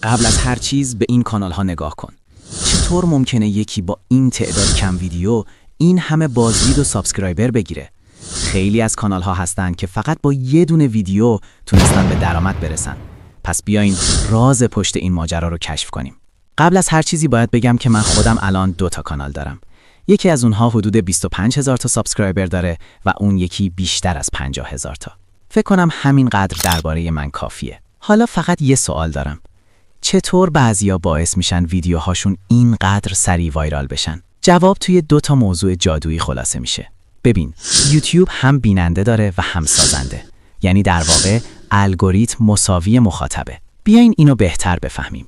قبل از هر چیز به این کانال ها نگاه کن. چطور ممکنه یکی با این تعداد کم ویدیو این همه بازدید و سابسکرایبر بگیره؟ خیلی از کانال ها هستن که فقط با یه دونه ویدیو تونستن به درآمد برسن. پس بیاین راز پشت این ماجرا رو کشف کنیم. قبل از هر چیزی باید بگم که من خودم الان 2 تا کانال دارم. یکی از اونها حدود 25000 تا سابسکرایبر داره و اون یکی بیشتر از 50000 تا. فکر کنم همینقدر درباره من کافیه. حالا فقط یه سوال دارم. چطور بعضیا باعث میشن ویدیوهاشون اینقدر سریع وایرال بشن؟ جواب توی 2 تا موضوع جادویی خلاصه میشه. ببین، یوتیوب هم بیننده داره و هم سازنده. یعنی در واقع الگوریتم مساوی مخاطبه. بیاین اینو بهتر بفهمیم.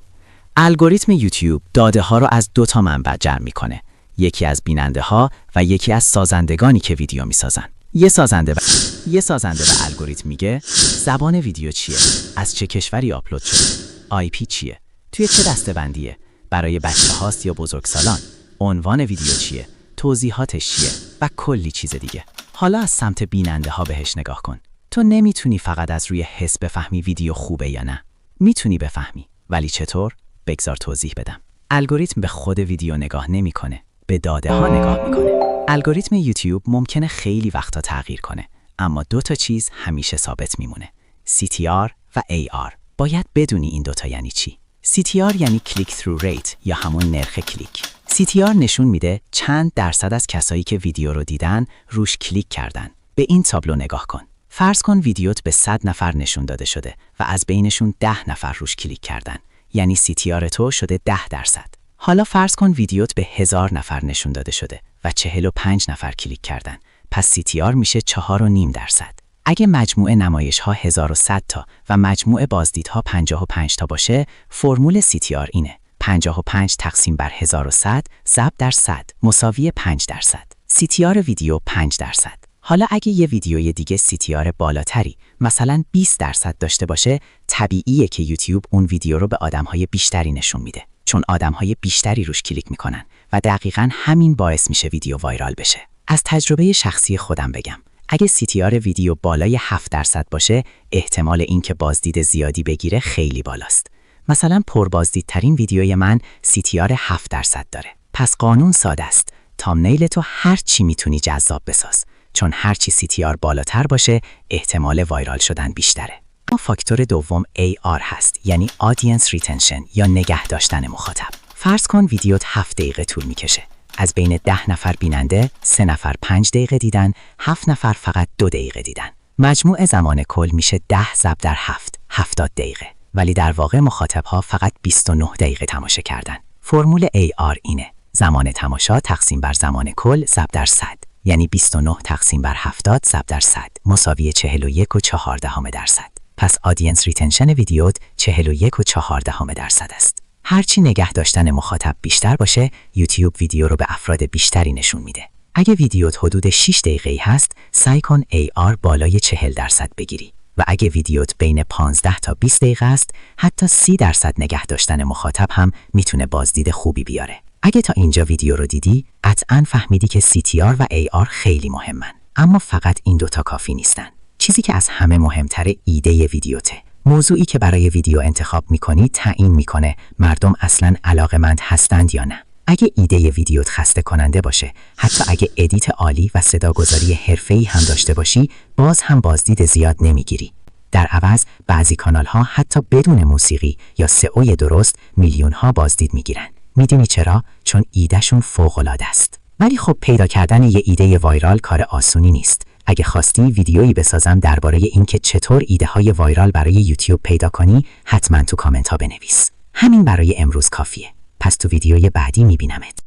الگوریتم یوتیوب داده ها رو از 2 تا منبع جمع میکنه. یکی از بیننده ها و یکی از سازندگانی که ویدیو میسازن. یه سازنده به الگوریتم میگه زبان ویدیو چیه؟ از چه کشوری آپلود شده؟ IP چیه؟ توی چه دسته‌بندیه؟ برای بچه هاست یا بزرگسالان؟ عنوان ویدیو چیه؟ توضیحاتش چیه؟ و کلی چیز دیگه. حالا از سمت بیننده ها بهش نگاه کن. تو نمیتونی فقط از روی حس بفهمی ویدیو خوبه یا نه. میتونی بفهمی، ولی چطور؟ بگذار توضیح بدم. الگوریتم به خود ویدیو نگاه نمیکنه، به داده ها نگاه میکنه. الگوریتم یوتیوب ممکنه خیلی وقتا تغییر کنه، اما 2 تا چیز همیشه ثابت میمونه: CTR و AR. باید بدونی این 2 تا یعنی چی. CTR یعنی کلیک ترو ریت یا همون نرخ کلیک. CTR نشون میده چند درصد از کسایی که ویدیو رو دیدن روش کلیک کردن. به این تابلو نگاه کن. فرض کن ویدیوت به 100 نفر نشون داده شده و از بینشون 10 نفر روش کلیک کردن. یعنی CTR تو شده 10%. حالا فرض کن ویدیوت به 1000 نفر نشون داده شده و 45 نفر کلیک کردن. پس CTR میشه 4.5%. اگه مجموع نمایش ها 1100 تا و مجموع بازدیدها 55 تا باشه، فرمول CTR اینه: 55 تقسیم بر 1100 ضرب در 100 مساوی 5%. CTR ویدیو 5%. حالا اگه یه ویدیوی دیگه CTR بالاتری، مثلا 20% داشته باشه، طبیعیه که یوتیوب اون ویدیو رو به آدم‌های بیشتری نشون میده، چون آدم‌های بیشتری روش کلیک میکنن و دقیقاً همین باعث میشه ویدیو وایرال بشه. از تجربه شخصی خودم بگم، اگه CTR ویدیو بالای 7% باشه، احتمال اینکه بازدید زیادی بگیره خیلی بالاست. مثلا پربازدیدترین ویدیوی من CTR 7% داره. پس قانون ساده است: تامنیل تو هر چی میتونی جذاب بساز، چون هر چی CTR بالاتر باشه، احتمال وایرال شدن بیشتره. اما فاکتور دوم AR هست، یعنی Audience Retention یا نگه داشتن مخاطب. فرض کن ویدیوت 7 دقیقه طول میکشه. از بین 10 نفر بیننده، 3 نفر 5 دقیقه دیدن، 7 نفر فقط 2 دقیقه دیدن. مجموع زمان کل میشه 10 ضرب در 7، 70 دقیقه. ولی در واقع مخاطب‌ها فقط 29 دقیقه تماشا کردن. فرمول AR اینه: زمان تماشا تقسیم بر زمان کل ضرب در 100. یعنی 29 تقسیم بر 70 ضرب در 100 مساوی 41.4%. پس آدینس ریتنشن ویدیوت 41.4% است. هرچی نگه داشتن مخاطب بیشتر باشه، یوتیوب ویدیو رو به افراد بیشتری نشون میده. اگه ویدیوت حدود 6 دقیقه‌ای هست، سعی کن AR بالای 40% بگیری. و اگه ویدیوت بین 15 تا 20 دقیقه است، حتی 30% نگه داشتن مخاطب هم میتونه بازدید خوبی بیاره. اگه تا اینجا ویدیو رو دیدی، قطعاً فهمیدی که CTR و AR خیلی مهمن. اما فقط این 2 تا کافی نیستن. چیزی که از همه مهمتره ایده ویدیوته. موضوعی که برای ویدیو انتخاب میکنی تعیین میکنه مردم اصلاً علاقه‌مند هستند یا نه. اگه ایده ویدیوت خسته کننده باشه، حتی اگه ادیت عالی و صداگذاری حرفه‌ای هم داشته باشی، باز هم بازدید زیاد نمیگیری. در عوض بعضی کانال‌ها حتی بدون موسیقی یا سئو درست میلیون‌ها بازدید میگیرن. میدونی چرا؟ چون ایدهشون فوق‌العاده است. ولی خب پیدا کردن یه ایده وایرال کار آسونی نیست. اگه خواستی ویدیویی بسازم درباره اینکه چطور ایده‌های وایرال برای یوتیوب پیدا کنی، حتما تو کامنت‌ها بنویس. همین برای امروز کافیه. پس تو ویدیوی بعدی میبینمت.